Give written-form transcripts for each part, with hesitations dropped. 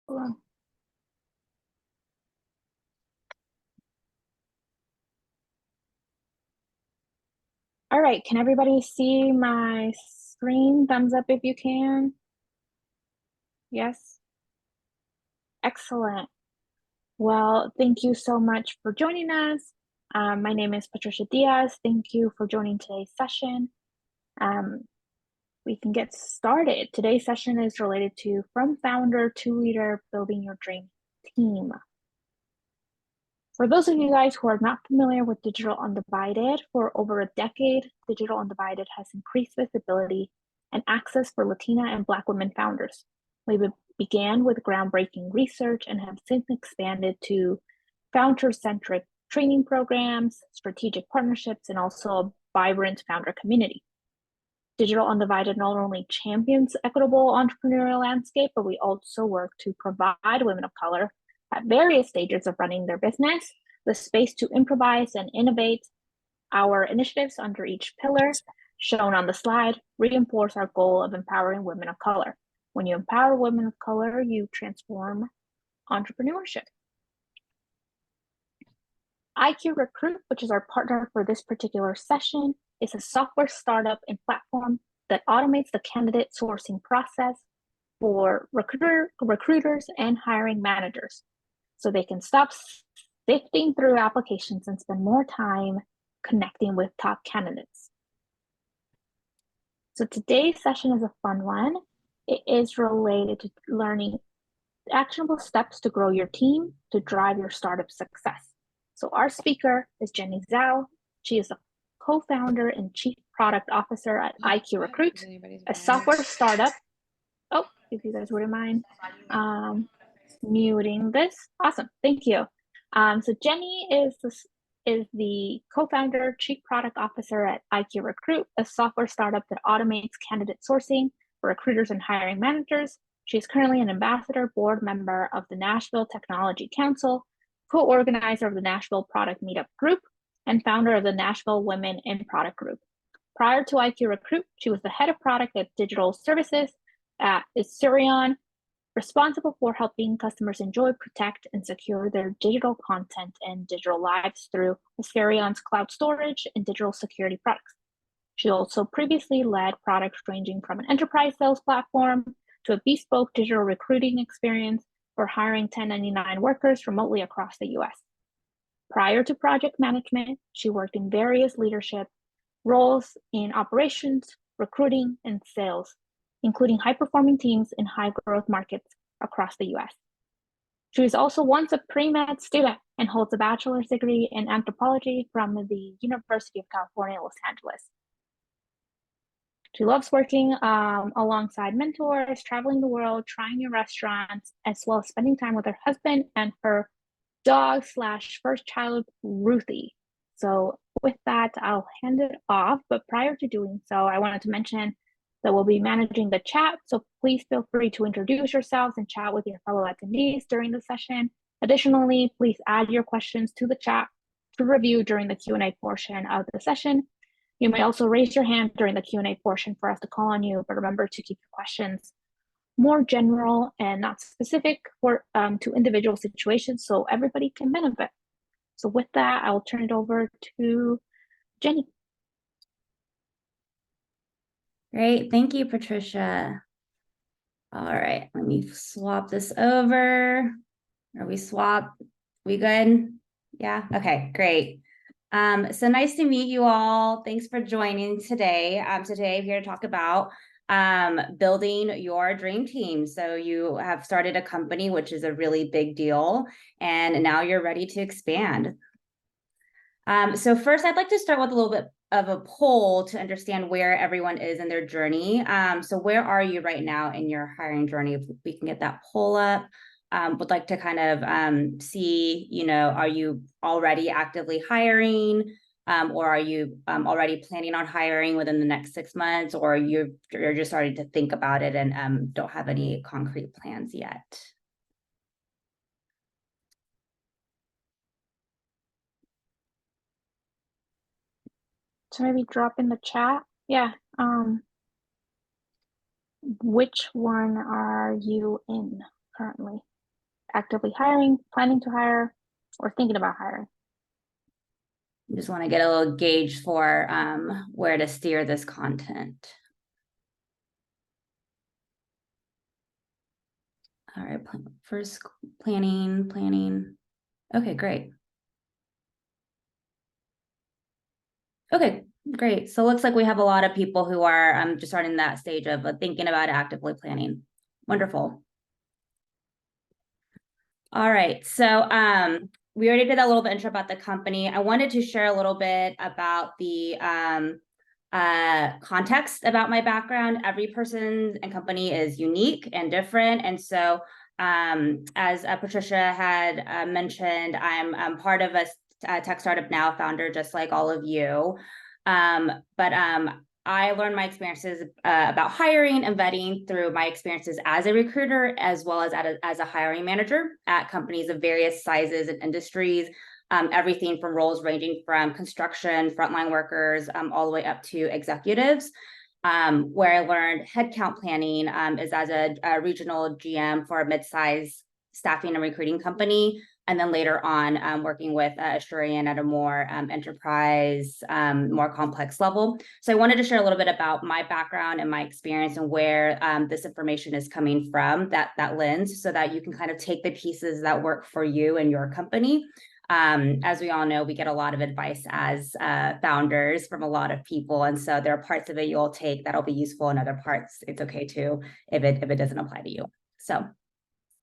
Cool. All right, can everybody see my screen? Thumbs up if you can. Yes? Excellent. Well, thank you so much for joining us. My name is Patricia Diaz. Thank you for joining today's session. We can get started. Today's session is related to From Founder to Leader, Building Your Dream Team. For those of you guys who are not familiar with Digital Undivided, for over a decade, Digital Undivided has increased visibility and access for Latina and Black women founders. We began with groundbreaking research and have since expanded to founder-centric training programs, strategic partnerships, and also a vibrant founder community. Digital Undivided not only champions equitable entrepreneurial landscape, but we also work to provide women of color at various stages of running their business the space to improvise and innovate. Our initiatives under each pillar shown on the slide reinforce our goal of empowering women of color. When you empower women of color, you transform entrepreneurship. IQRecruit, which is our partner for this particular session, is a software startup and platform that automates the candidate sourcing process for recruiters and hiring managers, so they can stop sifting through applications and spend more time connecting with top candidates. So today's session is a fun one. It is related to learning actionable steps to grow your team to drive your startup success. So our speaker is Jenny Zhao. She is a co-founder and chief product officer at IQRecruit, a software startup. Oh, if you guys wouldn't mind muting this. Awesome, thank you. So Jenny is the co-founder, chief product officer at IQRecruit, a software startup that automates candidate sourcing for recruiters and hiring managers. She is currently an ambassador board member of the Nashville Technology Council, co-organizer of the Nashville Product Meetup Group, and founder of the Nashville Women in Product Group. Prior to IQRecruit, she was the head of product at digital services at Isurion, responsible for helping customers enjoy, protect, and secure their digital content and digital lives through Isurion's cloud storage and digital security products. She also previously led products ranging from an enterprise sales platform to a bespoke digital recruiting experience for hiring 1099 workers remotely across the US. Prior to project management, she worked in various leadership roles in operations, recruiting, and sales, including high-performing teams in high-growth markets across the US. She was also once a pre-med student and holds a bachelor's degree in anthropology from the University of California, Los Angeles. She loves working alongside mentors, traveling the world, trying new restaurants, as well as spending time with her husband and her dog / first child, Ruthie. So with that, I'll hand it off. But prior to doing so, I wanted to mention that we'll be managing the chat. So please feel free to introduce yourselves and chat with your fellow attendees during the session. Additionally, please add your questions to the chat to review during the Q&A portion of the session. You may also raise your hand during the Q&A portion for us to call on you, but remember to keep your questions more general and not specific for to individual situations so everybody can benefit. So with that, I will turn it over to Jenny. Great, thank you, Patricia. All right, let me swap this over. Are we swapped? We good? Yeah, okay, great. So nice to meet you all. Thanks for joining today. Today I'm here to talk about building your dream team. So you have started a company, which is a really big deal, and now you're ready to expand. So first, I'd like to start with a little bit of a poll to understand where everyone is in their journey. So where are you right now in your hiring journey? If we can get that poll up. Would like to kind of see, are you already actively hiring, or are you already planning on hiring within the next 6 months, or you're just starting to think about it and don't have any concrete plans yet? So maybe drop in the chat. Yeah. Which one are you in currently? actively hiring, planning to hire, or thinking about hiring? Just want to get a little gauge for where to steer this content. All right, first planning. Okay, great. Okay, great. So it looks like we have a lot of people who are just starting that stage of thinking about actively planning. Wonderful. All right, so we already did a little bit intro about the company. I wanted to share a little bit about the context about my background. Every person and company is unique and different. And so as Patricia had mentioned, I'm part of a tech startup now, founder, just like all of you. But I learned my experiences about hiring and vetting through my experiences as a recruiter, as well as a hiring manager at companies of various sizes and industries. Everything from roles ranging from construction, frontline workers, all the way up to executives. Where I learned headcount planning is as a regional GM for a mid-size staffing and recruiting company. And then later on, working with Asturian at a more enterprise, more complex level. So I wanted to share a little bit about my background and my experience and where this information is coming from, that lens, so that you can kind of take the pieces that work for you and your company. As we all know, we get a lot of advice as founders from a lot of people. And so there are parts of it you'll take that'll be useful, and other parts it's okay too if it doesn't apply to you. So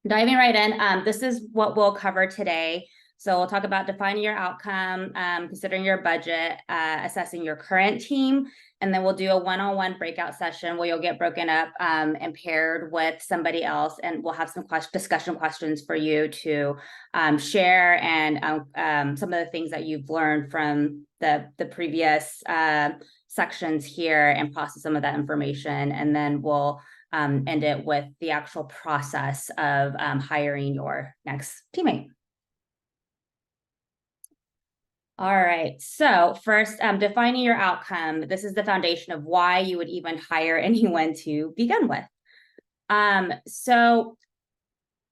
diving right in, this is what we'll cover today. So we'll talk about defining your outcome, considering your budget, assessing your current team, and then we'll do a one-on-one breakout session where you'll get broken up and paired with somebody else, and we'll have some discussion questions for you to share, and some of the things that you've learned from the previous sections here, and process some of that information, and then we'll end it with the actual process of hiring your next teammate. All right, so first, defining your outcome. This is the foundation of why you would even hire anyone to begin with. So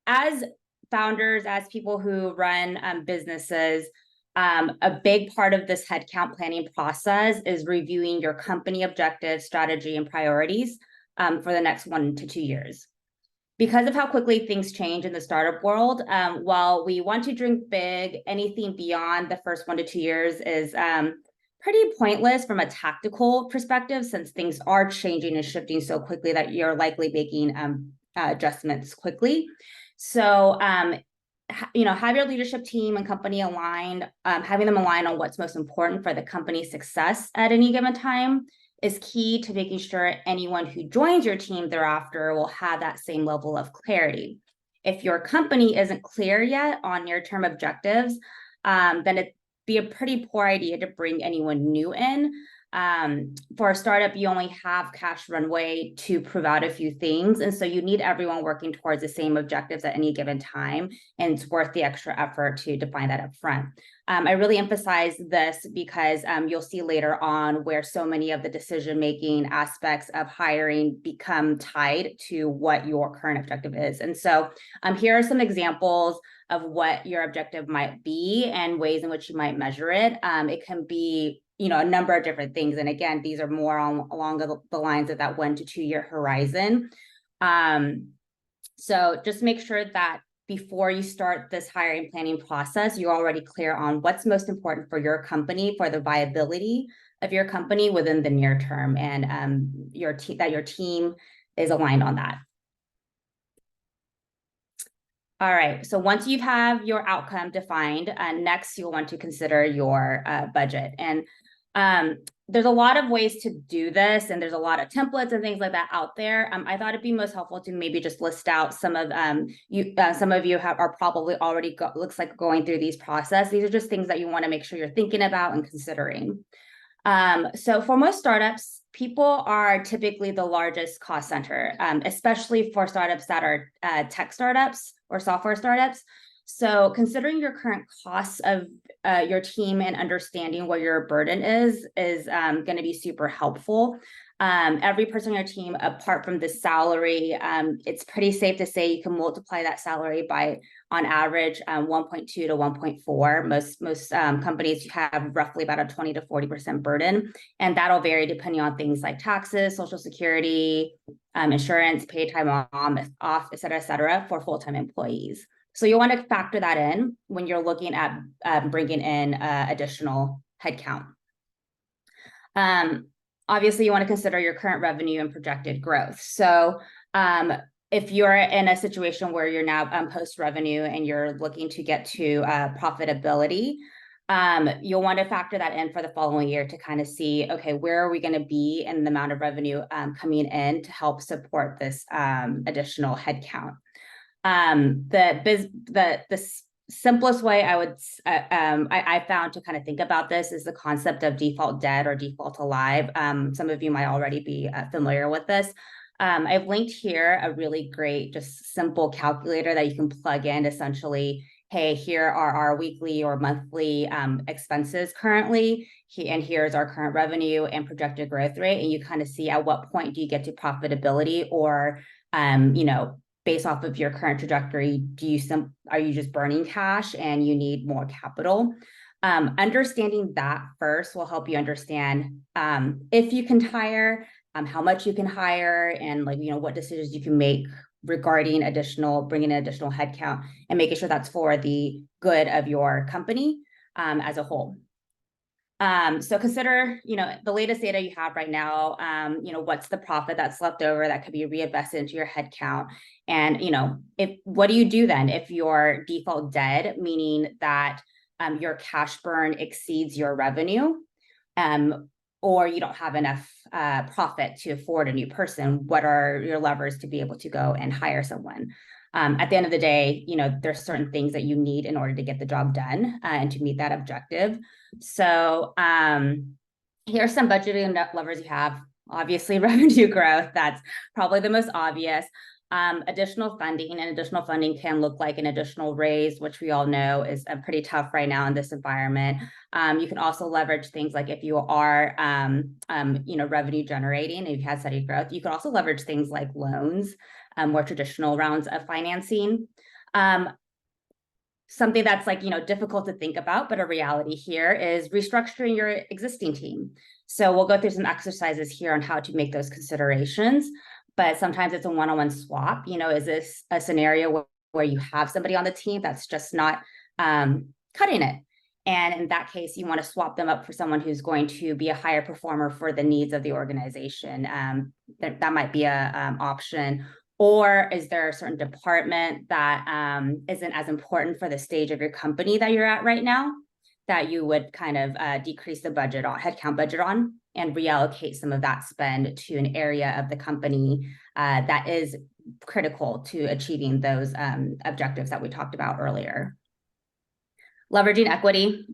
as founders, as people who run businesses, a big part of this headcount planning process is reviewing your company objectives, strategy, and priorities for the next 1 to 2 years. Because of how quickly things change in the startup world, while we want to drink big, anything beyond the first 1 to 2 years is pretty pointless from a tactical perspective, since things are changing and shifting so quickly that you're likely making adjustments quickly. So, have your leadership team and company aligned, having them aligned on what's most important for the company's success at any given time is key to making sure anyone who joins your team thereafter will have that same level of clarity. If your company isn't clear yet on near-term objectives, then it'd be a pretty poor idea to bring anyone new in. For a startup, you only have cash runway to prove out a few things. And so you need everyone working towards the same objectives at any given time. And it's worth the extra effort to define that up front. I really emphasize this because you'll see later on where so many of the decision-making aspects of hiring become tied to what your current objective is. And so here are some examples of what your objective might be and ways in which you might measure it. It can be a number of different things. And again, these are more along the lines of that 1 to 2 year horizon. So just make sure that before you start this hiring planning process, you're already clear on what's most important for your company, for the viability of your company within the near term, and that your team is aligned on that. All right, so once you have your outcome defined, next you'll want to consider your budget. And there's a lot of ways to do this, and there's a lot of templates and things like that out there. I thought it'd be most helpful to maybe just list out some of some of you are probably already looks like going through these processes. These are just things that you want to make sure you're thinking about and considering. So for most startups, people are typically the largest cost center, especially for startups that are tech startups or software startups. So considering your current costs of your team and understanding what your burden is going to be super helpful. Every person on your team, apart from the salary, it's pretty safe to say you can multiply that salary by, on average, 1.2 to 1.4. Most companies have roughly about a 20 to 40% burden, and that'll vary depending on things like taxes, Social Security, insurance, paid time off, et cetera, for full-time employees. So you'll want to factor that in when you're looking at bringing in additional headcount. Obviously, you want to consider your current revenue and projected growth. So if you're in a situation where you're now post-revenue and you're looking to get to profitability, you'll want to factor that in for the following year to kind of see, okay, where are we going to be in the amount of revenue coming in to help support this additional headcount. The simplest way I found to kind of think about this is the concept of default dead or default alive. Some of you might already be familiar with this. I've linked here a really great, just simple calculator that you can plug in. Essentially, hey, here are our weekly or monthly expenses currently, and here's our current revenue and projected growth rate, and you kind of see at what point do you get to profitability, or based off of your current trajectory, are you just burning cash and you need more capital? Understanding that first will help you understand if you can hire, how much you can hire, and what decisions you can make regarding bringing in additional headcount, and making sure that's for the good of your company as a whole. So consider, the latest data you have right now, what's the profit that's left over that could be reinvested into your headcount. And, what do you do then if you're default dead, meaning that your cash burn exceeds your revenue, or you don't have enough profit to afford a new person? What are your levers to be able to go and hire someone? At the end of the day, there's certain things that you need in order to get the job done and to meet that objective. So here are some budgeting levers you have. Obviously, revenue growth, that's probably the most obvious. Additional funding, and additional funding can look like an additional raise, which we all know is pretty tough right now in this environment. You can also leverage things like if you are, revenue generating, if you have steady growth, you can also leverage things like loans, more traditional rounds of financing. Something that's difficult to think about, but a reality here is restructuring your existing team. So we'll go through some exercises here on how to make those considerations, but sometimes it's a one-on-one swap. Is this a scenario where you have somebody on the team that's just not cutting it? And in that case, you want to swap them up for someone who's going to be a higher performer for the needs of the organization. That might be a option. Or is there a certain department that isn't as important for the stage of your company that you're at right now, that you would kind of decrease the headcount budget on, and reallocate some of that spend to an area of the company that is critical to achieving those objectives that we talked about earlier. Leveraging equity,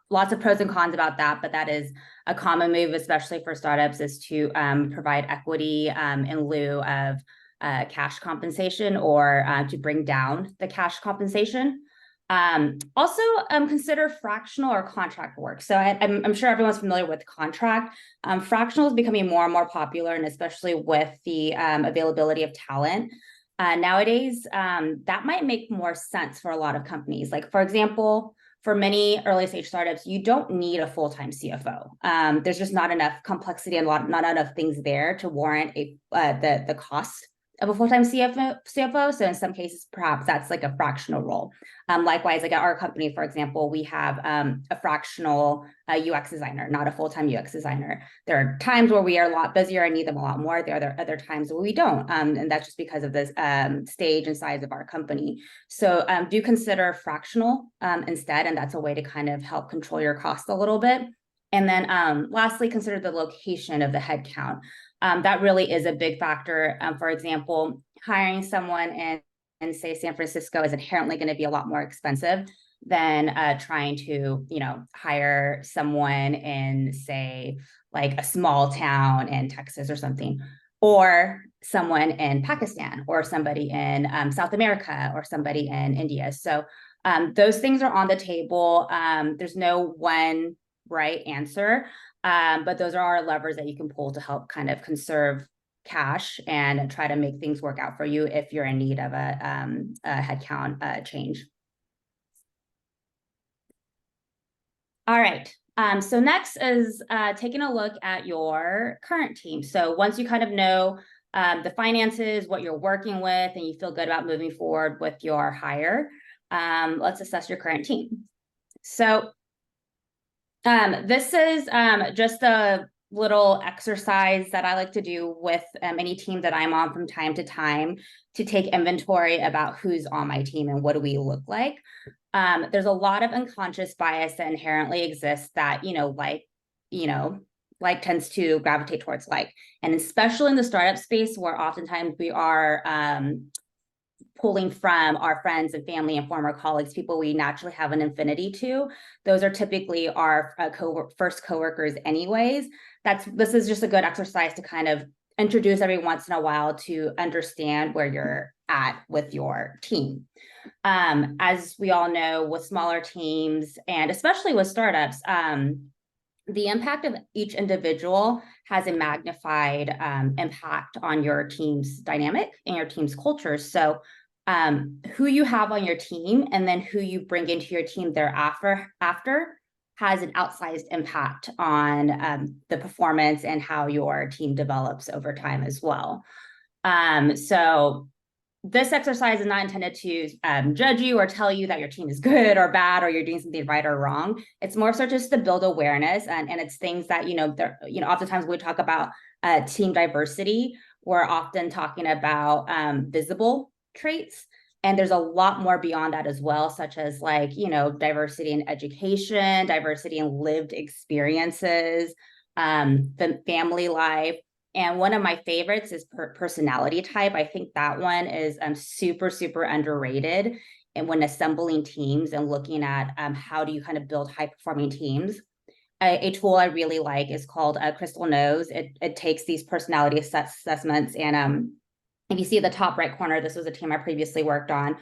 lots of pros and cons about that, but that is a common move, especially for startups, is to provide equity in lieu of cash compensation, or to bring down the cash compensation. Also, consider fractional or contract work. So I'm sure everyone's familiar with contract. Fractional is becoming more and more popular, and especially with the availability of talent. Nowadays, that might make more sense for a lot of companies. Like, for example, for many early stage startups, you don't need a full-time CFO. There's just not enough complexity and not enough things there to warrant the cost of a full-time CFO. So in some cases, perhaps that's like a fractional role. Likewise, like at our company, for example, we have a fractional UX designer, not a full-time UX designer. There are times where we are a lot busier and need them a lot more. There are other times where we don't. And that's just because of this stage and size of our company. So do consider fractional instead, and that's a way to kind of help control your costs a little bit. And then lastly, consider the location of the headcount. That really is a big factor. For example, hiring someone in say San Francisco is inherently going to be a lot more expensive than trying to hire someone in, say, like a small town in Texas or something, or someone in Pakistan, or somebody in South America, or somebody in India. So those things are on the table. There's no one right answer. But those are levers that you can pull to help kind of conserve cash and try to make things work out for you if you're in need of a headcount change. All right. So next is taking a look at your current team. So once you kind of know the finances, what you're working with, and you feel good about moving forward with your hire, let's assess your current team. So this is just a little exercise that I like to do with any team that I'm on from time to time to take inventory about who's on my team and what do we look like. There's a lot of unconscious bias that inherently exists that, like tends to gravitate towards like, and especially in the startup space where oftentimes we are pulling from our friends and family and former colleagues, people we naturally have an affinity to. Those are typically our first coworkers anyways. This is just a good exercise to kind of introduce every once in a while to understand where you're at with your team. As we all know, with smaller teams and especially with startups, the impact of each individual has a magnified impact on your team's dynamic and your team's culture. So who you have on your team and then who you bring into your team thereafter has an outsized impact on the performance and how your team develops over time as well. So this exercise is not intended to judge you or tell you that your team is good or bad or you're doing something right or wrong. It's more so just to build awareness, and it's things that oftentimes when we talk about team diversity, we're often talking about visible traits, and there's a lot more beyond that as well, such as like diversity in education, diversity in lived experiences, the family life. And one of my favorites is personality type. I think that one is super, super underrated. And when assembling teams and looking at how do you kind of build high performing teams, a tool I really like is called Crystal Knows. It takes these personality assessments, and if you see at the top right corner, this was a team I previously worked on.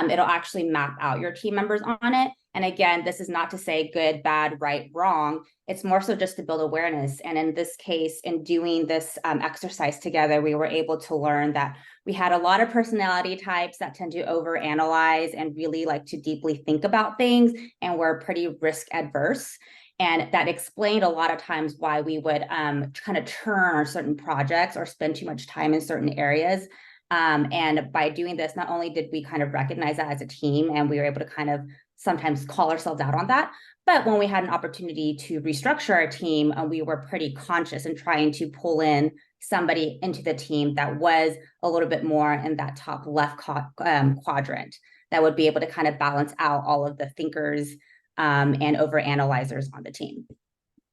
It'll actually map out your team members on it. And again, this is not to say good, bad, right, wrong. It's more so just to build awareness. And in this case, in doing this exercise together, we were able to learn that we had a lot of personality types that tend to overanalyze and really like to deeply think about things, and we're pretty risk adverse. And that explained a lot of times why we would kind of churn on certain projects or spend too much time in certain areas. And by doing this, not only did we kind of recognize that as a team, and we were able to kind of sometimes call ourselves out on that, but when we had an opportunity to restructure our team, we were pretty conscious in trying to pull in somebody into the team that was a little bit more in that top left quadrant that would be able to kind of balance out all of the thinkers and overanalyzers on the team.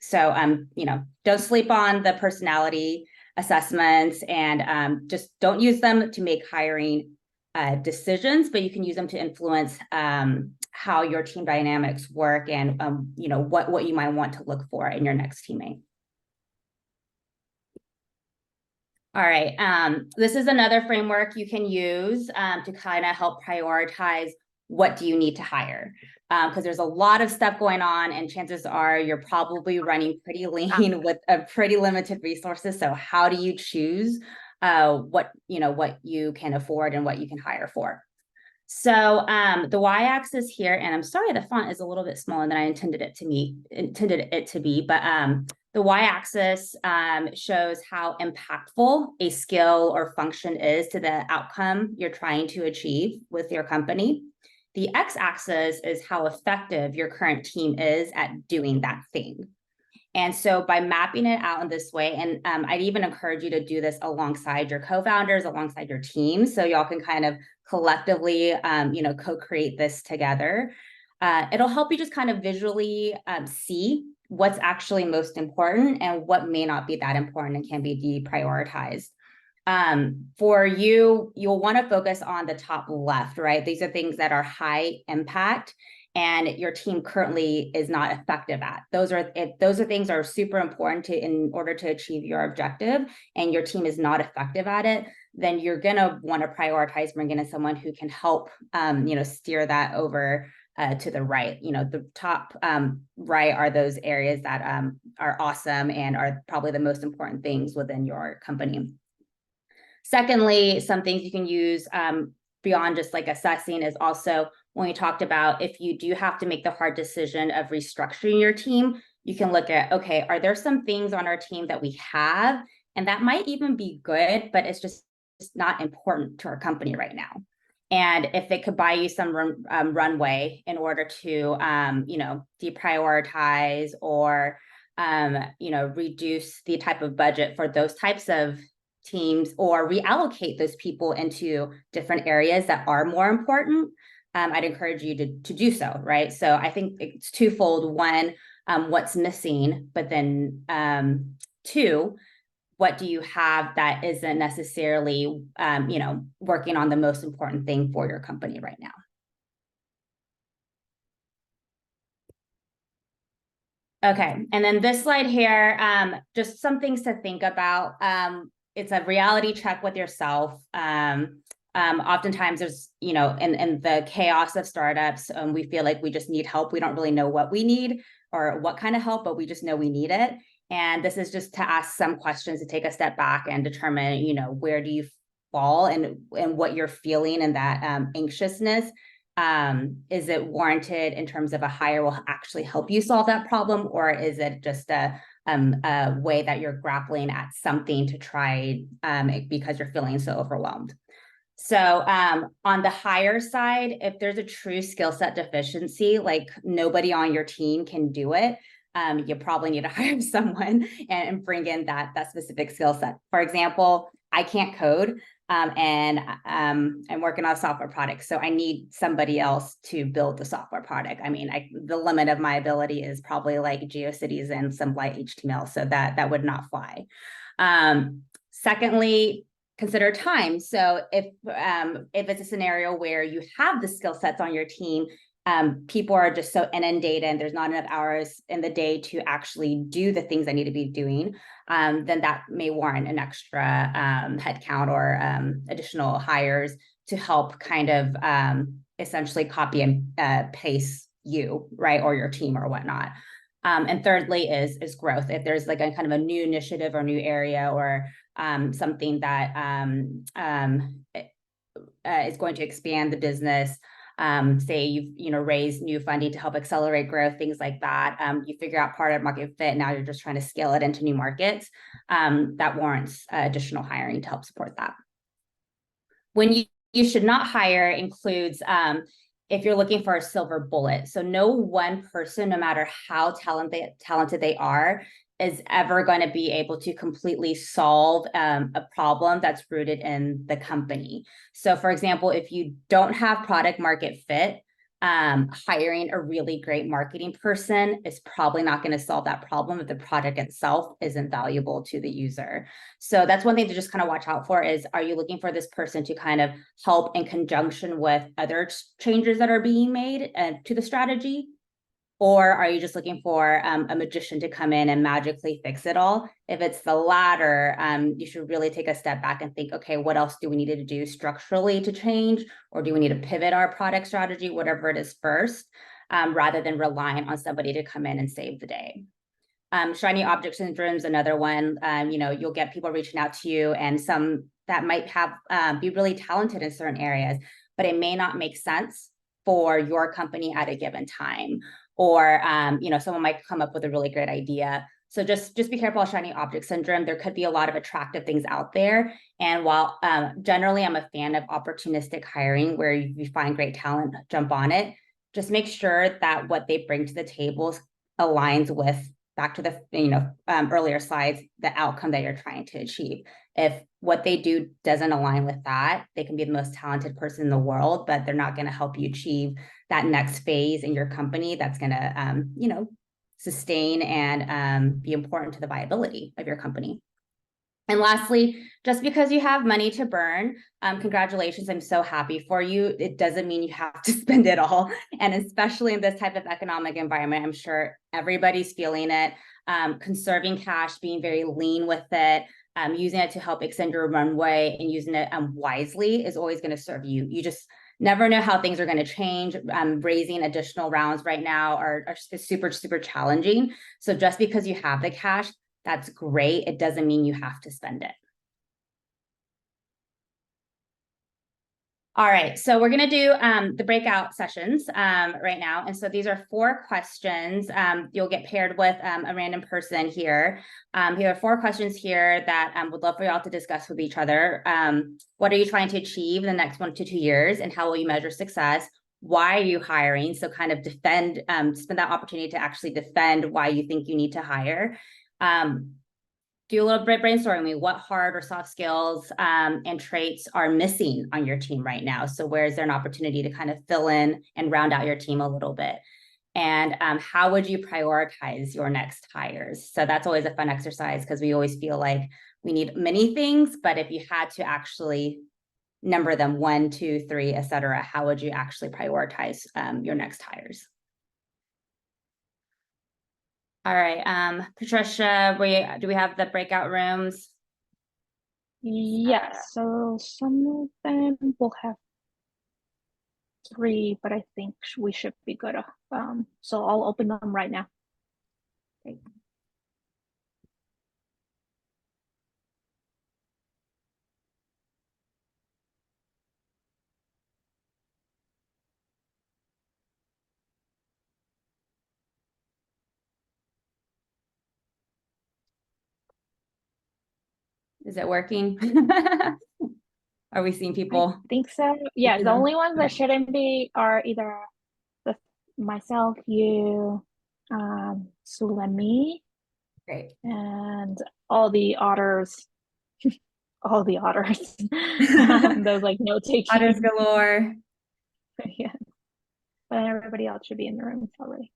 So, don't sleep on the personality assessments, and just don't use them to make hiring decisions, but you can use them to influence how your team dynamics work and, what you might want to look for in your next teammate. All right, this is another framework you can use to kind of help prioritize what do you need to hire. Because there's a lot of stuff going on, and chances are you're probably running pretty lean with a pretty limited resources. So how do you choose what you can afford and what you can hire for? So the y-axis here, and I'm sorry the font is a little bit smaller than I intended it to be, but the y-axis shows how impactful a skill or function is to the outcome you're trying to achieve with your company. The x-axis is how effective your current team is at doing that thing. And so by mapping it out in this way, and I'd even encourage you to do this alongside your co-founders, alongside your team, so y'all can kind of collectively, co-create this together. It'll help you just kind of visually see what's actually most important and what may not be that important and can be deprioritized. For you, you'll want to focus on the top left, right? These are things that are high impact and your team currently is not effective at. Those are things that are super important in order to achieve your objective, and your team is not effective at it, then you're gonna want to prioritize bringing in someone who can help steer that over to the right. The top right are those areas that are awesome and are probably the most important things within your company. Secondly, some things you can use beyond just like assessing is also when we talked about if you do have to make the hard decision of restructuring your team, you can look at, okay, are there some things on our team that we have and that might even be good, but it's just not important to our company right now. And if it could buy you some runway in order to, deprioritize or, reduce the type of budget for those types of teams or reallocate those people into different areas that are more important, I'd encourage you to do so, right? So I think it's twofold. One, what's missing, but then two, what do you have that isn't necessarily, working on the most important thing for your company right now? Okay, and then this slide here, just some things to think about. It's a reality check with yourself. Oftentimes there's, in the chaos of startups, we feel like we just need help. We don't really know what we need or what kind of help, but we just know we need it. And this is just to ask some questions, to take a step back and determine, where do you fall and what you're feeling and that anxiousness. Is it warranted in terms of a hire will actually help you solve that problem, or is it just a way that you're grappling at something to try because you're feeling so overwhelmed? So on the hire side, if there's a true skill set deficiency, like nobody on your team can do it, you probably need to hire someone and bring in that specific skill set. For example, I can't code. And I'm working on a software product, so I need somebody else to build the software product. I mean, the limit of my ability is probably like GeoCities and some light HTML, so that would not fly. Secondly, consider time. So if it's a scenario where you have the skill sets on your team, people are just so inundated and there's not enough hours in the day to actually do the things I need to be doing, then that may warrant an extra headcount or additional hires to help kind of essentially copy and paste you, right, or your team or whatnot. And thirdly is growth. If there's like a kind of a new initiative or new area or something that is going to expand the business, say you've raised new funding to help accelerate growth, things like that. You figure out product market fit. Now you're just trying to scale it into new markets. That warrants additional hiring to help support that. When you should not hire includes if you're looking for a silver bullet. So no one person, no matter how talented they are, is ever going to be able to completely solve a problem that's rooted in the company. So for example, if you don't have product market fit, hiring a really great marketing person is probably not going to solve that problem if the product itself isn't valuable to the user. So that's one thing to just kind of watch out for is, are you looking for this person to kind of help in conjunction with other changes that are being made to the strategy? Or are you just looking for a magician to come in and magically fix it all? If it's the latter, you should really take a step back and think, okay, what else do we need to do structurally to change? Or do we need to pivot our product strategy, whatever it is first, rather than relying on somebody to come in and save the day? Shiny object syndrome is another one. You'll get people reaching out to you and some that might have be really talented in certain areas, but it may not make sense for your company at a given time. Or, someone might come up with a really great idea. So just be careful of shiny object syndrome. There could be a lot of attractive things out there. And while generally I'm a fan of opportunistic hiring where you find great talent, jump on it, just make sure that what they bring to the table aligns with, back to the earlier slides, the outcome that you're trying to achieve. If what they do doesn't align with that, they can be the most talented person in the world, but they're not going to help you achieve that next phase in your company that's going to, sustain and be important to the viability of your company. And lastly, just because you have money to burn, congratulations, I'm so happy for you. It doesn't mean you have to spend it all. And especially in this type of economic environment, I'm sure everybody's feeling it. Conserving cash, being very lean with it, using it to help extend your runway and using it wisely is always going to serve you. You just never know how things are going to change. Raising additional rounds right now are super, super challenging. So just because you have the cash, that's great. It doesn't mean you have to spend it. All right, so we're going to do the breakout sessions right now. And so these are 4 questions. You'll get paired with a random person here. Here are 4 questions here that would love for y'all to discuss with each other. What are you trying to achieve in the next 1 to 2 years, and how will you measure success? Why are you hiring? So kind of spend that opportunity to actually defend why you think you need to hire. Do a little bit brainstorming. What hard or soft skills and traits are missing on your team right now? So where is there an opportunity to kind of fill in and round out your team a little bit? And how would you prioritize your next hires? So that's always a fun exercise, because we always feel like we need many things, but if you had to actually number them 1, 2, 3, etc., how would you actually prioritize your next hires? All right, Patricia, do we have the breakout rooms? Yes, so some of them will have 3, but I think we should be good. So I'll open them right now. Great. Is it working? Are we seeing people? I think so. Yeah, the only ones that shouldn't be are either myself, you, Sulemi, Great. and all the otters. All the otters. Those like note taking. Otters galore. Yeah. But everybody else should be in the room already.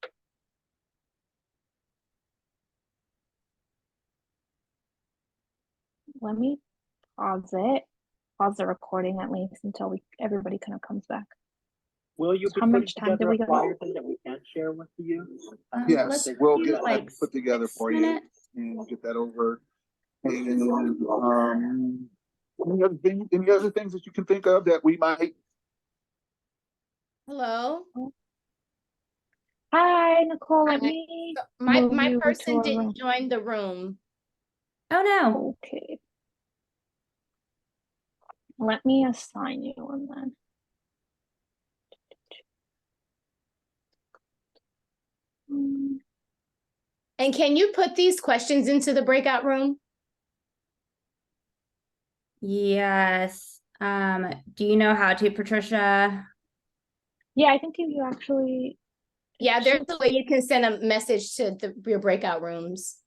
Let me pause the recording at least until everybody kind of comes back. Will you So how much time do we got? that we can share with you? Yes, we'll get that like put together for you and get that over. And any other things that you can think of that we might? Hello. Hi, Nicole. Hi. Let me My person didn't join the room. Oh no. Okay. Let me assign you one then. And can you put these questions into the breakout room? Yes. Do you know how to, Patricia? Yeah, I think if you actually. Yeah, there's a way you can send a message to your breakout rooms.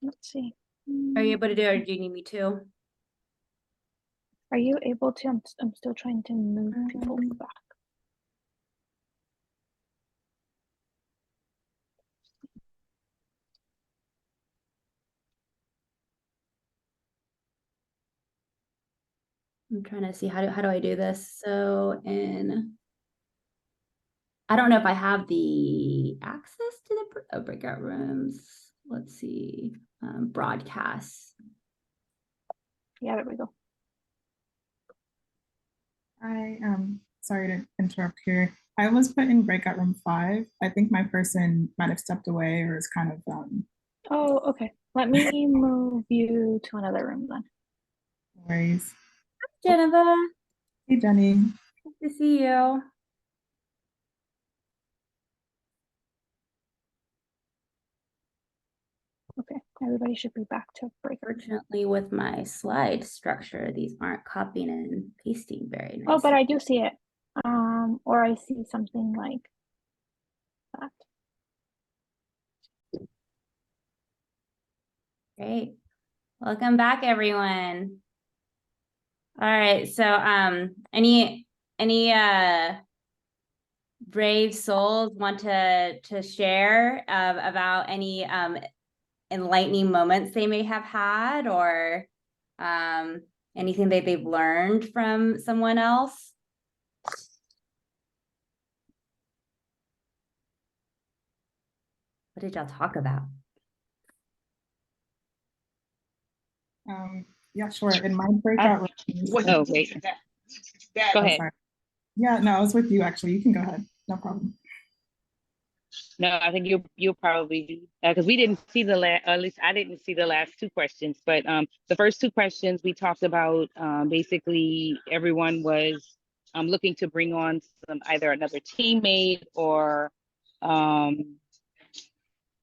Let's see. Are you able to do it, or do you need me to? Are you able to? I'm still trying to move people back. I'm trying to see how do I do this. So I don't know if I have the access to the breakout rooms. Let's see, broadcasts. Yeah, there we go. I am sorry to interrupt here. I was put in breakout room 5. I think my person might have stepped away or is kind of Oh, okay. Let me move you to another room then. No worries. Jennifer. Hey Jenny. Good to see you. Okay, everybody should be back to break. Fortunately, with my slide structure, these aren't copying and pasting very nicely. Oh, but I do see it. Or I see something like that. Great. Welcome back, everyone. All right. So any brave souls want to share about any enlightening moments they may have had, or anything that they've learned from someone else? What did y'all talk about? Yeah, sure. In my breakout rooms. Oh, wait. Go I'm ahead. sorry. Yeah, no, I was with you actually. You can go ahead. No problem. No, I think you'll probably, because we didn't see the last, at least I didn't see the last two questions, but the first two questions we talked about, basically everyone was looking to bring on either another teammate or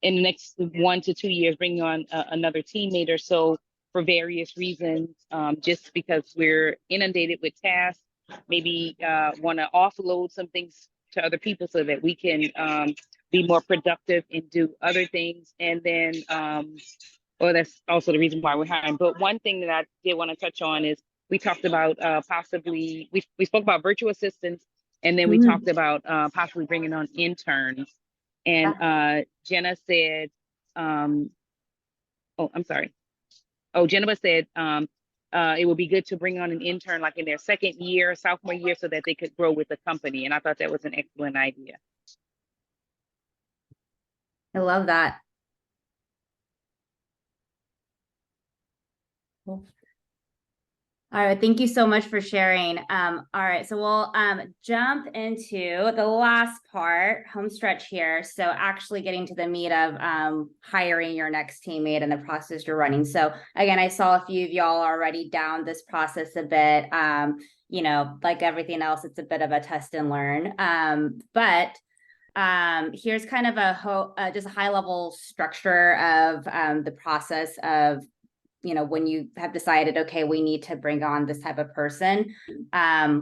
in the next 1 to 2 years, bringing on another teammate or so for various reasons, just because we're inundated with tasks, maybe want to offload some things to other people so that we can be more productive and do other things. And then, well, that's also the reason why we're hiring. But one thing that I did want to touch on is we talked about possibly, we spoke about virtual assistants, and then we talked about possibly bringing on interns. And Jenna said, oh, I'm sorry. Oh, Jenna said it would be good to bring on an intern like in their second year, sophomore year, so that they could grow with the company. And I thought that was an excellent idea. I love that. Cool. All right, thank you so much for sharing. All right, so we'll jump into the last part, home stretch here. So actually getting to the meat of hiring your next teammate and the process you're running. So again, I saw a few of y'all already down this process a bit. You know, like everything else, it's a bit of a test and learn. But here's kind of just a high level structure of the process of, you know, when you have decided, okay, we need to bring on this type of person,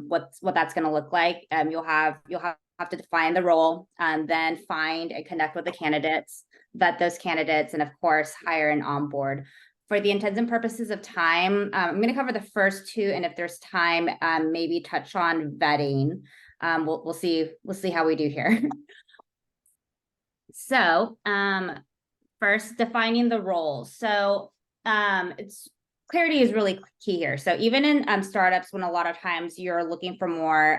what that's going to look like. You'll have to define the role, and then find and connect with the candidates, vet those candidates, and of course, hire and onboard. For the intents and purposes of time, I'm going to cover the first two, and if there's time, maybe touch on vetting. We'll see how we do here. So, first, defining the role. So, clarity is really key here. So even in startups, when a lot of times you're looking for more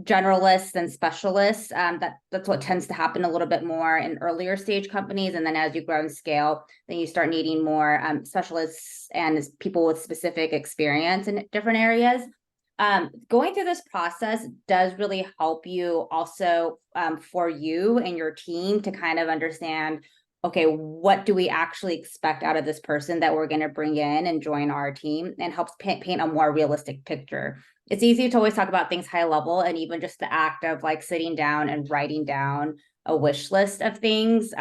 generalists and specialists, that's what tends to happen a little bit more in earlier stage companies. And then as you grow and scale, then you start needing more specialists and people with specific experience in different areas. Going through this process does really help you also for you and your team to kind of understand, okay, what do we actually expect out of this person that we're going to bring in and join our team, and helps paint a more realistic picture. It's easy to always talk about things high level, and even just the act of like sitting down and writing down a wish list of things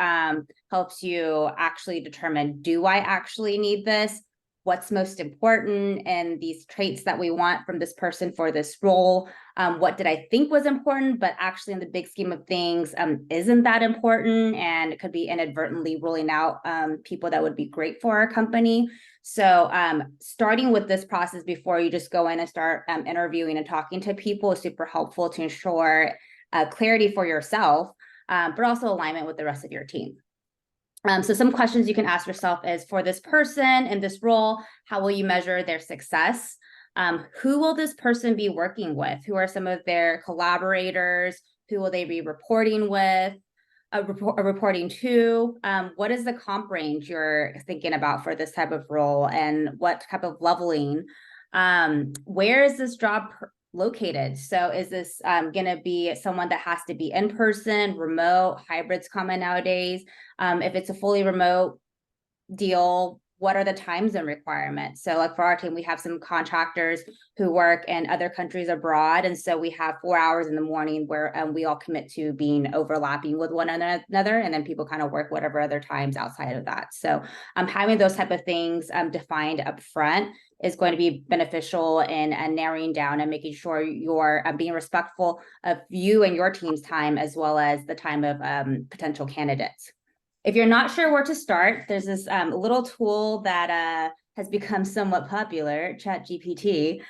helps you actually determine, do I actually need this? What's most important, and these traits that we want from this person for this role. What did I think was important, but actually in the big scheme of things, isn't that important, and it could be inadvertently ruling out people that would be great for our company. So starting with this process before you just go in and start interviewing and talking to people is super helpful to ensure clarity for yourself, but also alignment with the rest of your team. So some questions you can ask yourself is, for this person in this role, how will you measure their success? Who will this person be working with? Who are some of their collaborators? Who will they be reporting with, reporting to? What is the comp range you're thinking about for this type of role, and what type of leveling? Where is this job located? So is this going to be someone that has to be in person, remote? Hybrid's common nowadays. If it's a fully remote deal, what are the time zone requirements? So like for our team, we have some contractors who work in other countries abroad. And so we have 4 hours in the morning where we all commit to being overlapping with one another. And then people kind of work whatever other times outside of that. So having those type of things defined up front is going to be beneficial in narrowing down and making sure you're being respectful of you and your team's time, as well as the time of potential candidates. If you're not sure where to start, there's this little tool that has become somewhat popular, ChatGPT.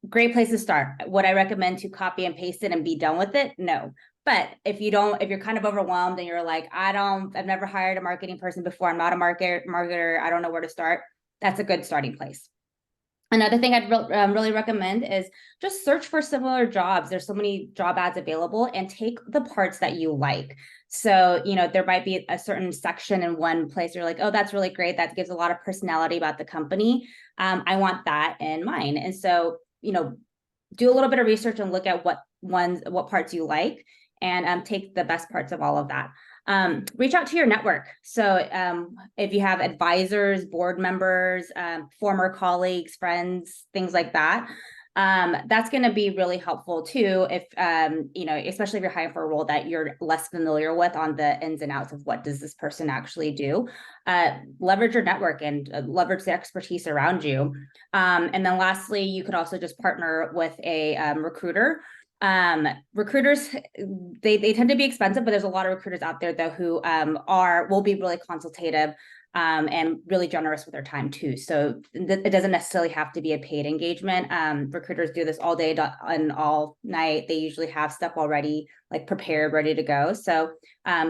Great place to start. Would I recommend to copy and paste it and be done with it? No. But if you're kind of overwhelmed and you're like, I've never hired a marketing person before, I'm not a marketer, I don't know where to start, that's a good starting place. Another thing I'd really recommend is just search for similar jobs. There's so many job ads available, and take the parts that you like. So, there might be a certain section in one place you're like, oh, that's really great. That gives a lot of personality about the company. I want that in mine. And so, do a little bit of research and look at what parts you like, and take the best parts of all of that. Reach out to your network. So if you have advisors, board members, former colleagues, friends, things like that, that's going to be really helpful too. If, especially if you're hiring for a role that you're less familiar with on the ins and outs of what does this person actually do, leverage your network and leverage the expertise around you. And then lastly, you could also just partner with a recruiter. Recruiters, they tend to be expensive, but there's a lot of recruiters out there though who will be really consultative and really generous with their time too. So it doesn't necessarily have to be a paid engagement. Recruiters do this all day and all night. They usually have stuff already like prepared, ready to go. So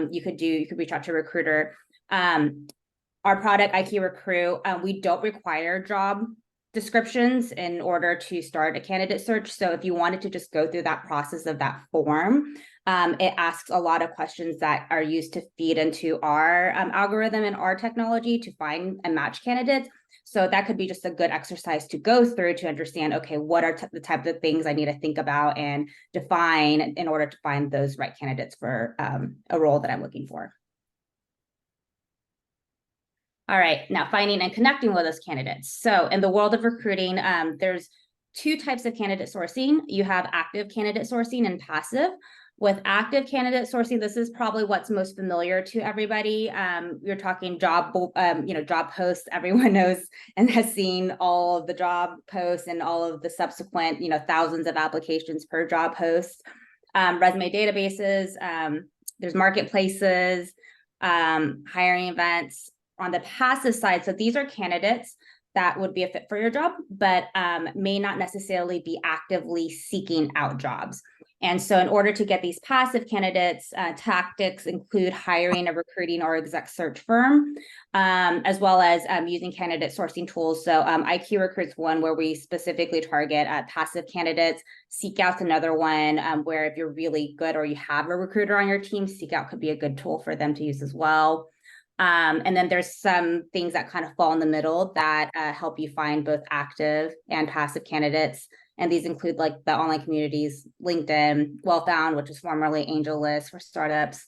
you could reach out to a recruiter. Our product, IQRecruit, we don't require job descriptions in order to start a candidate search. So if you wanted to just go through that process of that form, it asks a lot of questions that are used to feed into our algorithm and our technology to find and match candidates. So that could be just a good exercise to go through to understand, okay, what are the types of things I need to think about and define in order to find those right candidates for a role that I'm looking for. All right, now finding and connecting with those candidates. So in the world of recruiting, there's two types of candidate sourcing. You have active candidate sourcing and passive. With active candidate sourcing, this is probably what's most familiar to everybody. You're talking job posts. Everyone knows and has seen all of the job posts and all of the subsequent, thousands of applications per job post. Resume databases, there's marketplaces, hiring events. On the passive side, so these are candidates that would be a fit for your job, but may not necessarily be actively seeking out jobs. And so in order to get these passive candidates, tactics include hiring a recruiting or exec search firm, as well as using candidate sourcing tools. So IQRecruit's one where we specifically target passive candidates. Seekout's another one where if you're really good or you have a recruiter on your team, Seekout could be a good tool for them to use as well. And then there's some things that kind of fall in the middle that help you find both active and passive candidates. And these include like the online communities, LinkedIn, Wellfound, which is formerly AngelList for startups,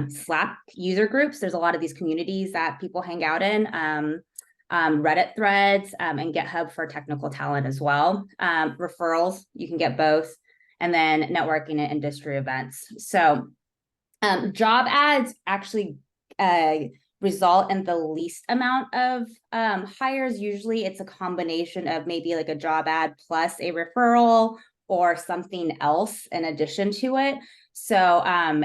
Slack user groups. There's a lot of these communities that people hang out in, Reddit threads, and GitHub for technical talent as well. Referrals, you can get both, and then networking and industry events. So job ads actually result in the least amount of hires. Usually it's a combination of maybe like a job ad plus a referral or something else in addition to it. So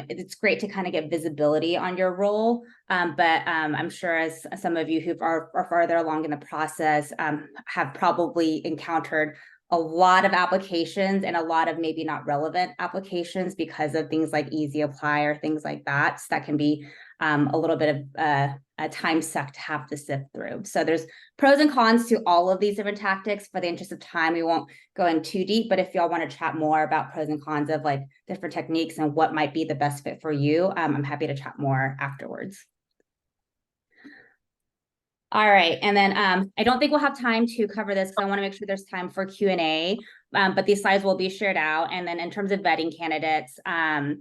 it's great to kind of get visibility on your role. But I'm sure as some of you who are farther along in the process have probably encountered a lot of applications and a lot of maybe not relevant applications because of things like easy apply or things like that. So that can be a little bit of a time suck to have to sift through. So there's pros and cons to all of these different tactics. For the interest of time, we won't go in too deep, but if y'all want to chat more about pros and cons of like different techniques and what might be the best fit for you, I'm happy to chat more afterwards. All right, and then I don't think we'll have time to cover this because I want to make sure there's time for Q&A, but these slides will be shared out. And then in terms of vetting candidates, I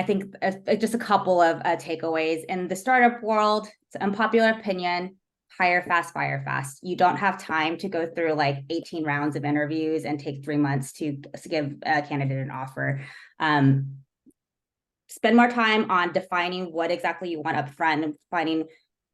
think just a couple of takeaways. In the startup world, it's an unpopular opinion, hire fast, fire fast. You don't have time to go through like 18 rounds of interviews and take 3 months to give a candidate an offer. Spend more time on defining what exactly you want up front and finding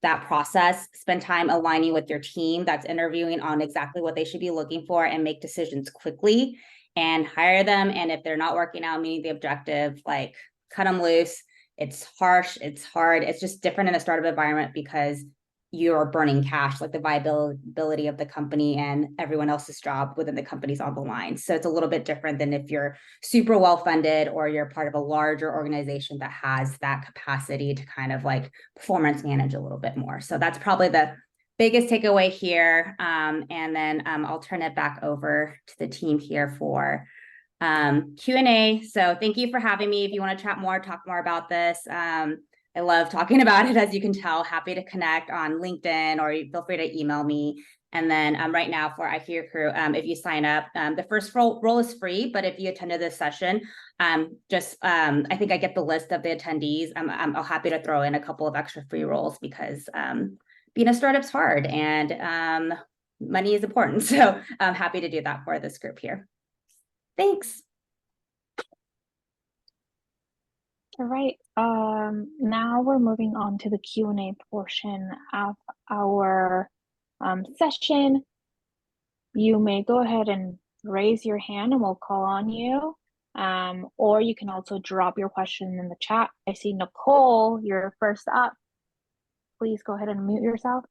that process. Spend time aligning with your team that's interviewing on exactly what they should be looking for and make decisions quickly and hire them. And if they're not working out, meeting the objective, like cut them loose. It's harsh, it's hard. It's just different in a startup environment because you're burning cash, like the viability of the company and everyone else's job within the company's on the line. So it's a little bit different than if you're super well funded or you're part of a larger organization that has that capacity to kind of like performance manage a little bit more. So that's probably the biggest takeaway here. And then I'll turn it back over to the team here for Q&A. So thank you for having me. If you want to chat more, talk more about this. I love talking about it, as you can tell. Happy to connect on LinkedIn, or feel free to email me. And then right now for IQRecruit, if you sign up, the first role is free, but if you attended this session, I think I get the list of the attendees. I'm happy to throw in a couple of extra free roles, because being a startup's hard, and money is important. So I'm happy to do that for this group here. Thanks. All right. Now we're moving on to the Q&A portion of our session. You may go ahead and raise your hand and we'll call on you. Or you can also drop your question in the chat. I see Nicole, you're first up. Please go ahead and mute yourself.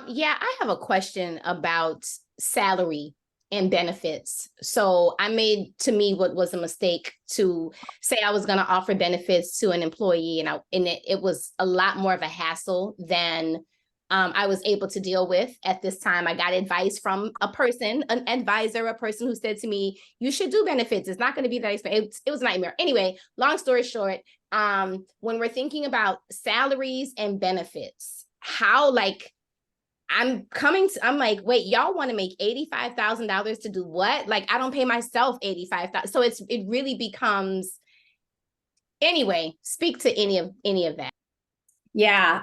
Yeah, I have a question about salary and benefits. So I made, to me, what was a mistake to say I was going to offer benefits to an employee, and it was a lot more of a hassle than I was able to deal with at this time. I got advice from a person, an advisor, a person who said to me, you should do benefits. It's not going to be that expensive. It was a nightmare. Anyway, long story short, when we're thinking about salaries and benefits, how, like, I'm like, wait, y'all want to make $85,000 to do what? Like, I don't pay myself $85,000. So it really becomes, anyway, speak to any of that. Yeah.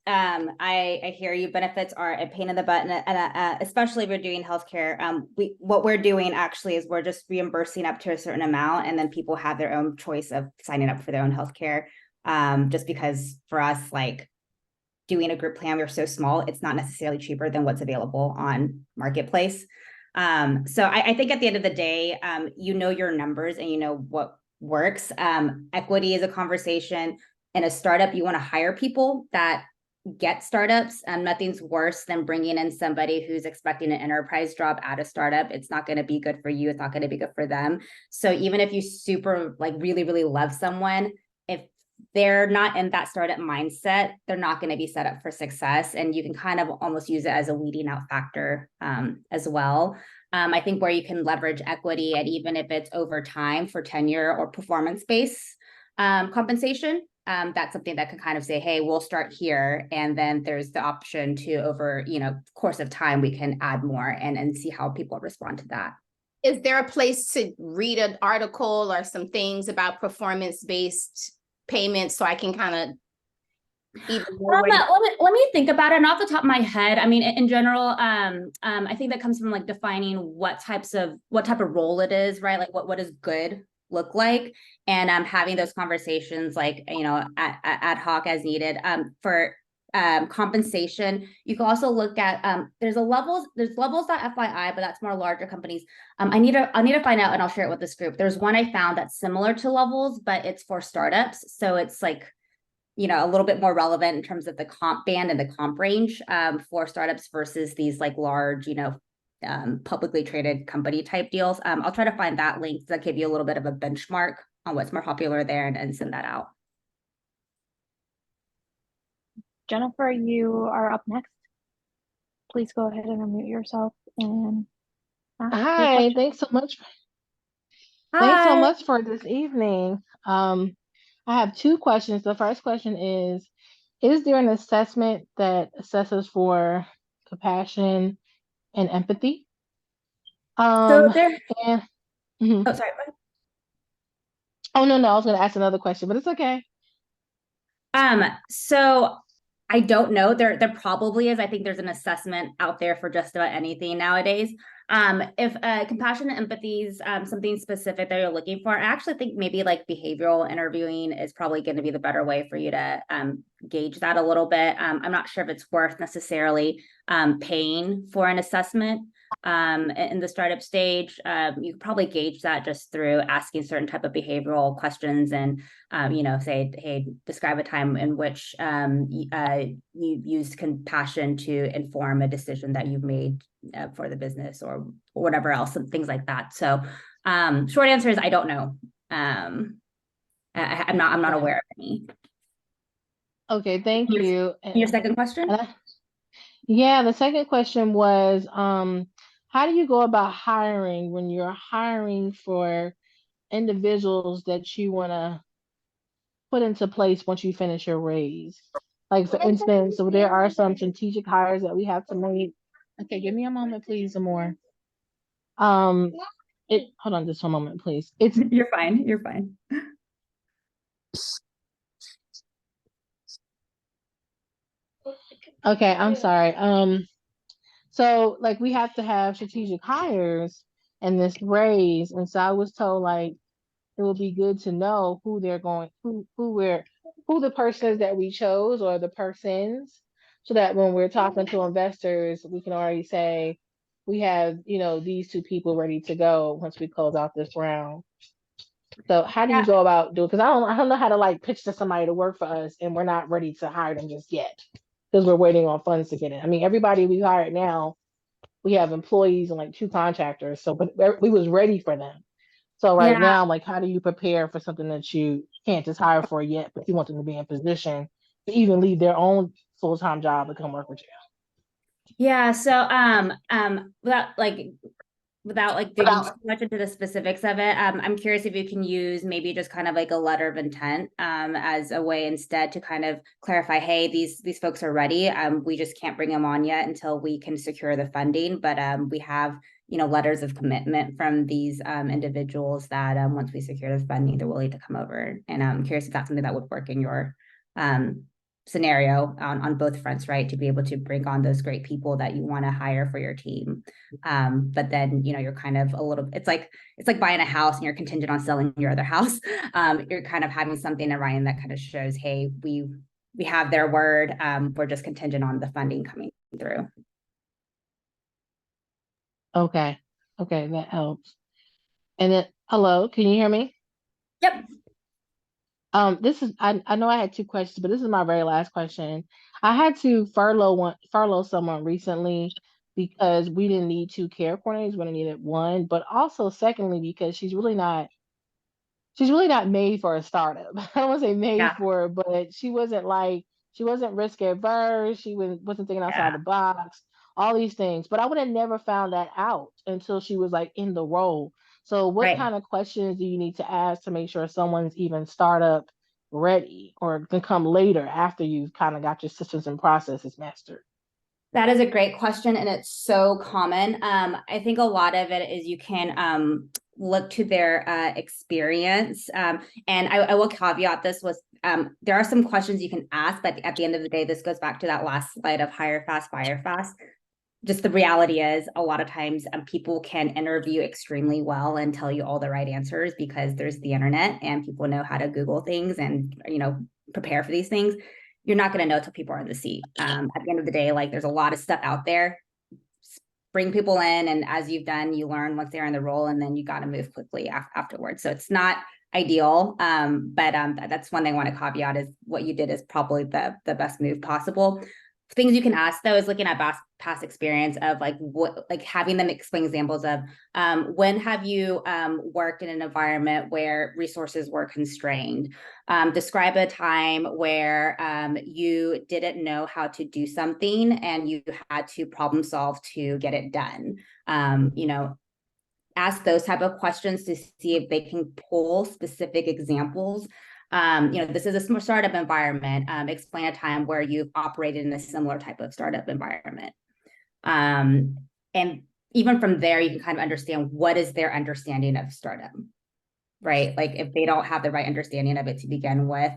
I hear you. Benefits are a pain in the butt, and especially if we're doing healthcare. What we're doing actually is we're just reimbursing up to a certain amount, and then people have their own choice of signing up for their own healthcare. Just because for us, like, doing a group plan, we're so small, it's not necessarily cheaper than what's available on Marketplace. So I think at the end of the day, you know your numbers and you know what works. Equity is a conversation. In a startup, you want to hire people that get startups. Nothing's worse than bringing in somebody who's expecting an enterprise job at a startup. It's not going to be good for you. It's not going to be good for them. So even if you really, really love someone, if they're not in that startup mindset, they're not going to be set up for success. And you can kind of almost use it as a weeding out factor as well. I think where you can leverage equity, and even if it's over time for tenure or performance-based compensation, that's something that can kind of say, hey, we'll start here. And then there's the option to, over, course of time, we can add more and see how people respond to that. Is there a place to read an article or some things about performance-based payments so I can kind of even let me think about it. And off the top of my head, I mean, in general, I think that comes from like defining what type of role it is, right? Like what does good look like, and having those conversations, like, ad hoc as needed. For compensation, you can also look at there's levels.fyi, but that's more larger companies. I need to find out, and I'll share it with this group. There's one I found that's similar to levels, but it's for startups, so it's like, a little bit more relevant in terms of the comp band and the comp range for startups versus these like large, publicly traded company type deals. I'll try to find that link that give you a little bit of a benchmark on what's more popular there, and send that out. Jennifer, you are up next. Please go ahead and unmute yourself and ask your Hi, question. thanks so much. Hi. Thanks so much for this evening. I have two questions. The first question is there an assessment that assesses for compassion and empathy? So there. Mhm. Oh, sorry. Oh, no, I was going to ask another question, but it's okay. So I don't know. There probably is. I think there's an assessment out there for just about anything nowadays. If compassion and empathy is something specific that you're looking for, I actually think maybe like behavioral interviewing is probably going to be the better way for you to gauge that a little bit. I'm not sure if it's worth necessarily paying for an assessment in the startup stage. You could probably gauge that just through asking certain type of behavioral questions, and say, hey, describe a time in which you used compassion to inform a decision that you've made for the business, or whatever else, and things like that. So short answer is I don't know. I'm not aware of any. Okay, thank you. Your second question? Yeah, the second question was, how do you go about hiring when you're hiring for individuals that you want to put into place once you finish your raise? Like for instance, so there are some strategic hires that we have to make. Okay, give me a moment, please, Amor. Hold on just one moment, please. You're fine. You're fine. Okay, I'm sorry. So like we have to have strategic hires in this raise, and so I was told like it would be good to know who they're going, who the persons that we chose or the persons, so that when we're talking to investors, we can already say we have, these two people ready to go once we close out this round. So how do you go about doing? Because I don't know how to like pitch to somebody to work for us, and we're not ready to hire them just yet because we're waiting on funds to get in. I mean, everybody we hired now, we have employees and like 2 contractors. So, but we was ready for them. So right now, like, how do you prepare for something that you can't just hire for yet, but you want them to be in position to even leave their own full-time job to come work with you? Yeah. So, without like digging too much into the specifics of it, I'm curious if you can use maybe just kind of like a letter of intent as a way instead to kind of clarify, hey, these folks are ready. We just can't bring them on yet until we can secure the funding. But we have, letters of commitment from these individuals that once we secure the funding, they're willing to come over. And I'm curious if that's something that would work in your scenario on both fronts, right? To be able to bring on those great people that you want to hire for your team. But then, you're kind of it's like buying a house and you're contingent on selling your other house. You're kind of having something in writing that kind of shows, hey, we have their word. We're just contingent on the funding coming through. Okay, that helps. And then, hello, can you hear me? Yep. This is I know I had 2 questions, but this is my very last question. I had to furlough someone recently because we didn't need 2 care coordinators, we only needed 1, but also secondly because she's really not made for a startup. I don't want to say made for, but she wasn't risk averse. She wasn't thinking outside the box, all these things. But I would have never found that out until she was like in the role. So what kind of questions do you need to ask to make sure someone's even startup ready or can come later after you've kind of got your systems and processes mastered? That is a great question, and it's so common. I think a lot of it is you can look to their experience. And I will caveat this with there are some questions you can ask, but at the end of the day, this goes back to that last slide of hire fast, fire fast. Just the reality is a lot of times people can interview extremely well and tell you all the right answers because there's the internet and people know how to Google things and, prepare for these things. You're not going to know until people are in the seat. At the end of the day, like there's a lot of stuff out there. Bring people in, and as you've done, you learn once they're in the role, and then you got to move quickly afterwards. So it's not ideal, but that's one thing I want to caveat is what you did is probably the best move possible. Things you can ask though is looking at past experience of having them explain examples of when have you worked in an environment where resources were constrained. Describe a time where you didn't know how to do something and you had to problem solve to get it done. Ask those type of questions to see if they can pull specific examples. This is a startup environment. Explain a time where you've operated in a similar type of startup environment. And even from there, you can kind of understand what is their understanding of startup, right? Like if they don't have the right understanding of it to begin with,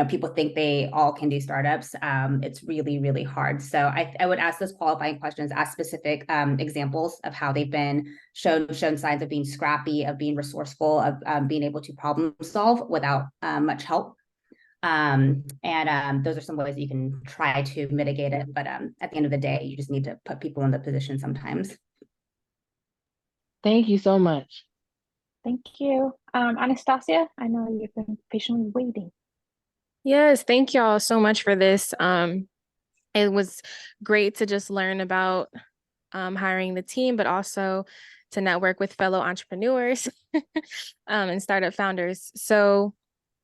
people think they all can do startups. It's really, really hard. So I would ask those qualifying questions, ask specific examples of how they've been shown signs of being scrappy, of being resourceful, of being able to problem solve without much help. And those are some ways you can try to mitigate it. But at the end of the day, you just need to put people in the position sometimes. Thank you so much. Thank you. Anastasia, I know you've been patiently waiting. Yes, thank y'all so much for this. It was great to just learn about hiring the team, but also to network with fellow entrepreneurs and startup founders. So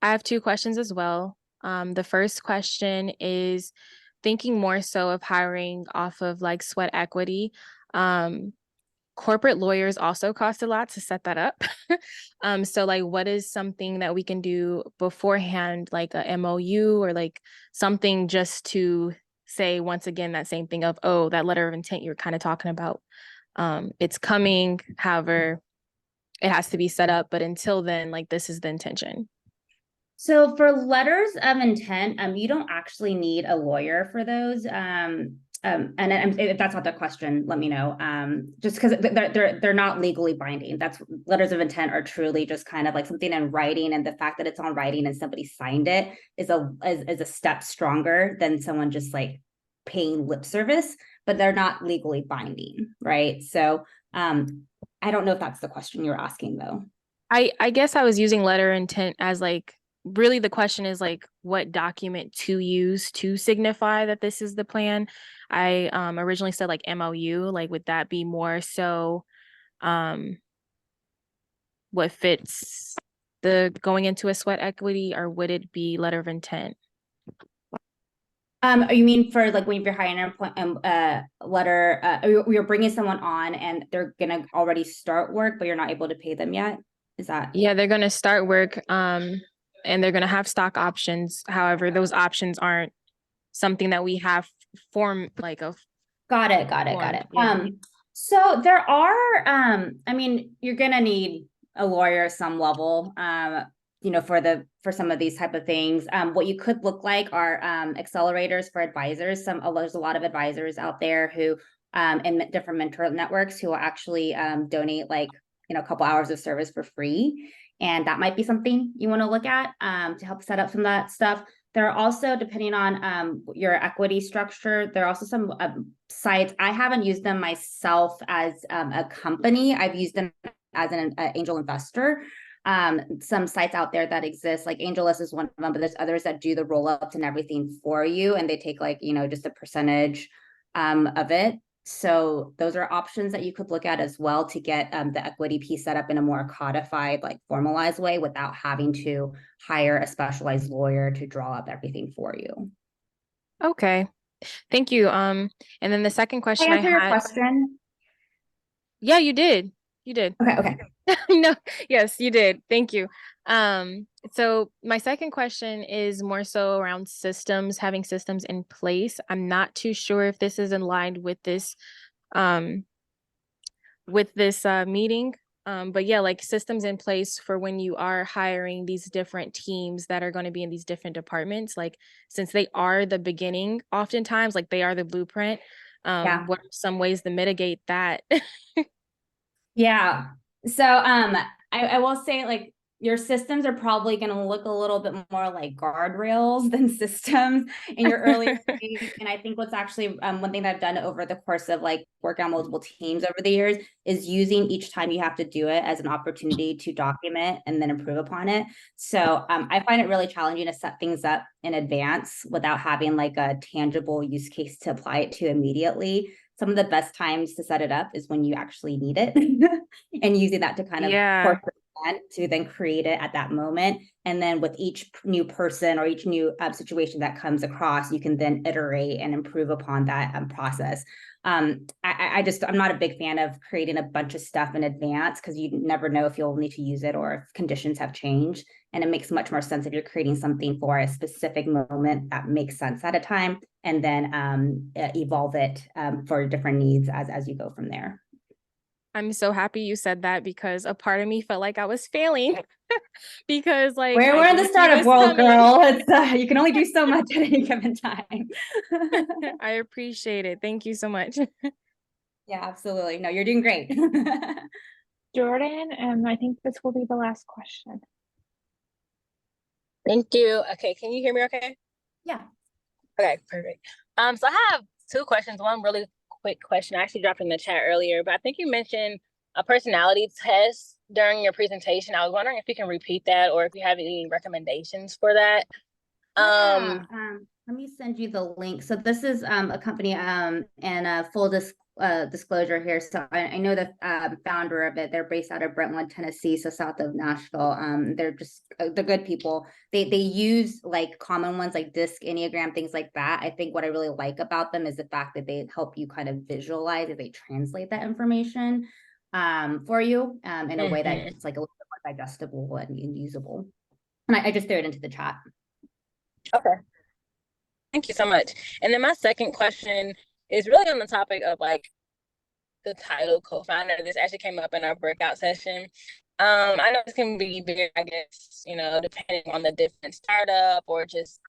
I have 2 questions as well. The first question is thinking more so of hiring off of like sweat equity. Corporate lawyers also cost a lot to set that up. So like, what is something that we can do beforehand, like a MOU or like something just to say, once again, that same thing of, oh, that letter of intent you're kind of talking about. It's coming, however, it has to be set up. But until then, like, this is the intention. So for letters of intent, you don't actually need a lawyer for those. And if that's not the question, let me know. Just because they're not legally binding. That's letters of intent are truly just kind of like something in writing, and the fact that it's on writing and somebody signed it is a step stronger than someone just like paying lip service, but they're not legally binding, right? So I don't know if that's the question you're asking though. I guess I was using letter intent as like, really the question is like, what document to use to signify that this is the plan. I originally said like MOU, like would that be more so what fits the going into a sweat equity, or would it be letter of intent? You mean for like when you're hiring a letter, you're bringing someone on and they're gonna already start work, but you're not able to pay them yet? Is that? Yeah, they're gonna start work, and they're gonna have stock options. However, those options aren't something that we have form like a. Got it. Yeah. So there are, I mean, you're gonna need a lawyer at some level, for some of these type of things. What you could look like are accelerators for advisors. There's a lot of advisors out there who, in different mentor networks, who will actually donate like a couple hours of service for free, and that might be something you want to look at to help set up some of that stuff. There are also, depending on your equity structure, there are also some sites. I haven't used them myself as a company. I've used them as an angel investor. Some sites out there that exist, like AngelList is one of them, but there's others that do the roll-ups and everything for you, and they take like, just a percentage of it. So those are options that you could look at as well to get the equity piece set up in a more codified, like formalized way without having to hire a specialized lawyer to draw up everything for you. Okay, thank you. And then the second question I answer your question? Yeah, you did. You did. Okay. No, yes, you did. Thank you. So my second question is more so around systems, having systems in place. I'm not too sure if this is in line with this meeting. But yeah, like systems in place for when you are hiring these different teams that are going to be in these different departments, like since they are the beginning, oftentimes, like they are the blueprint. What are some ways to mitigate that? Yeah. So I will say, like, your systems are probably going to look a little bit more like guardrails than systems in your earlier stage. And I think what's actually one thing that I've done over the course of like working on multiple teams over the years is using each time you have to do it as an opportunity to document and then improve upon it. So I find it really challenging to set things up in advance without having like a tangible use case to apply it to immediately. Some of the best times to set it up is when you actually need it and using that to kind of to then create it at that moment. And then with each new person or each new situation that comes across, you can then iterate and improve upon that process. I'm not a big fan of creating a bunch of stuff in advance because you never know if you'll need to use it or if conditions have changed. And it makes much more sense if you're creating something for a specific moment that makes sense at a time, and then evolve it for different needs as you go from there. I'm so happy you said that because a part of me felt like I was failing because like we're in the startup world, girl. It's you can only do so much at any given time. I appreciate it. Thank you so much. Yeah, absolutely. No, you're doing great. Jordan, and I think this will be the last question. Thank you. Okay, can you hear me okay? Yeah. Okay, perfect. So I have two questions. One really quick question I actually dropped in the chat earlier, but I think you mentioned a personality test during your presentation. I was wondering if you can repeat that or if you have any recommendations for that. Let me send you the link. So this is a company and full disclosure here. So I know the founder of it. They're based out of Brentwood, Tennessee, so south of Nashville. They're just they're good people. They use like common ones like DISC, Enneagram, things like that. I think what I really like about them is the fact that they help you kind of visualize it. They translate that information for you in a way that it's like a little bit more digestible and usable. And I just threw it into the chat. Okay. Thank you so much. And then my second question is really on the topic of like the title co-founder. This actually came up in our breakout session. I know this can be big, I guess, you know, depending on the different startup or just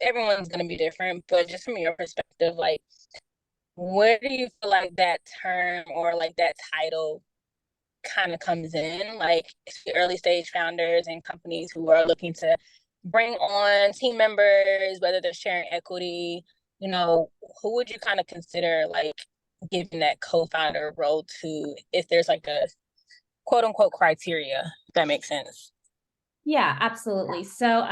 everyone's going to be different, but just from your perspective, like, where do you feel like that term or like that title kind of comes in? Like early stage founders and companies who are looking to bring on team members, whether they're sharing equity, you know, who would you kind of consider like giving that co-founder role to if there's like a quote unquote criteria, if that makes sense? Yeah, absolutely. So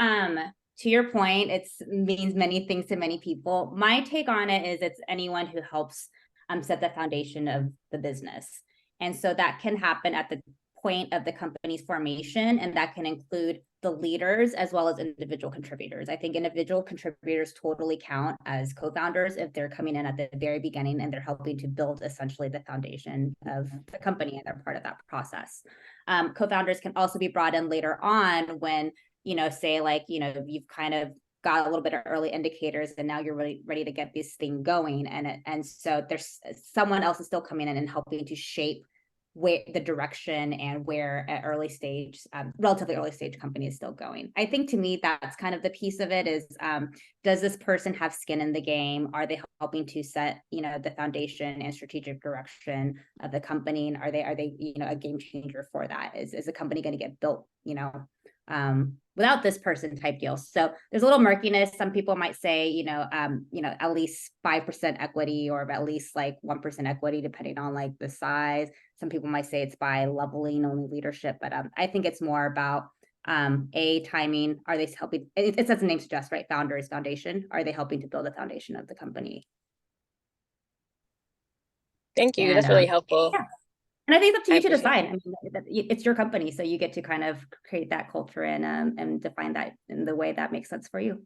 to your point, it means many things to many people. My take on it is it's anyone who helps set the foundation of the business. And so that can happen at the point of the company's formation, and that can include the leaders as well as individual contributors. I think individual contributors totally count as co-founders if they're coming in at the very beginning and they're helping to build essentially the foundation of the company and they're part of that process. Co-founders can also be brought in later on when, you know, say like, you know, you've kind of got a little bit of early indicators and now you're really ready to get this thing going. And so there's someone else is still coming in and helping to shape where the direction and where an early stage, relatively early stage company is still going. I think to me, that's kind of the piece of it is, does this person have skin in the game? Are they helping to set, you know, the foundation and strategic direction of the company? And are they, you know, a game changer for that? Is the company going to get built, you know, without this person type deal? So there's a little murkiness. Some people might say, you know, at least 5% equity or at least like 1% equity, depending on like the size. Some people might say it's by leveling only leadership, but I think it's more about timing. Are they helping? It's as the name suggests, right? Founders foundation. Are they helping to build the foundation of the company? Thank you. That's really helpful. Yeah. And I think it's up to you to decide. I mean, it's your company, so you get to kind of create that culture and define that in the way that makes sense for you.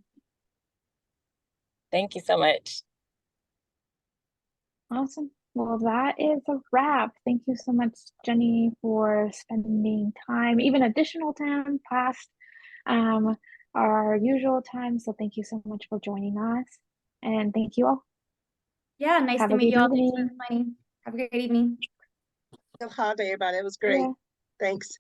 Thank you so much. Awesome. Well, that is a wrap. Thank you so much, Jenny, for spending time, even additional time past our usual time. So thank you so much for joining us. And thank you all. Yeah, nice Have to a meet good you all. evening. Have a great evening. Good holiday, everybody. It was great. Yeah. Thanks.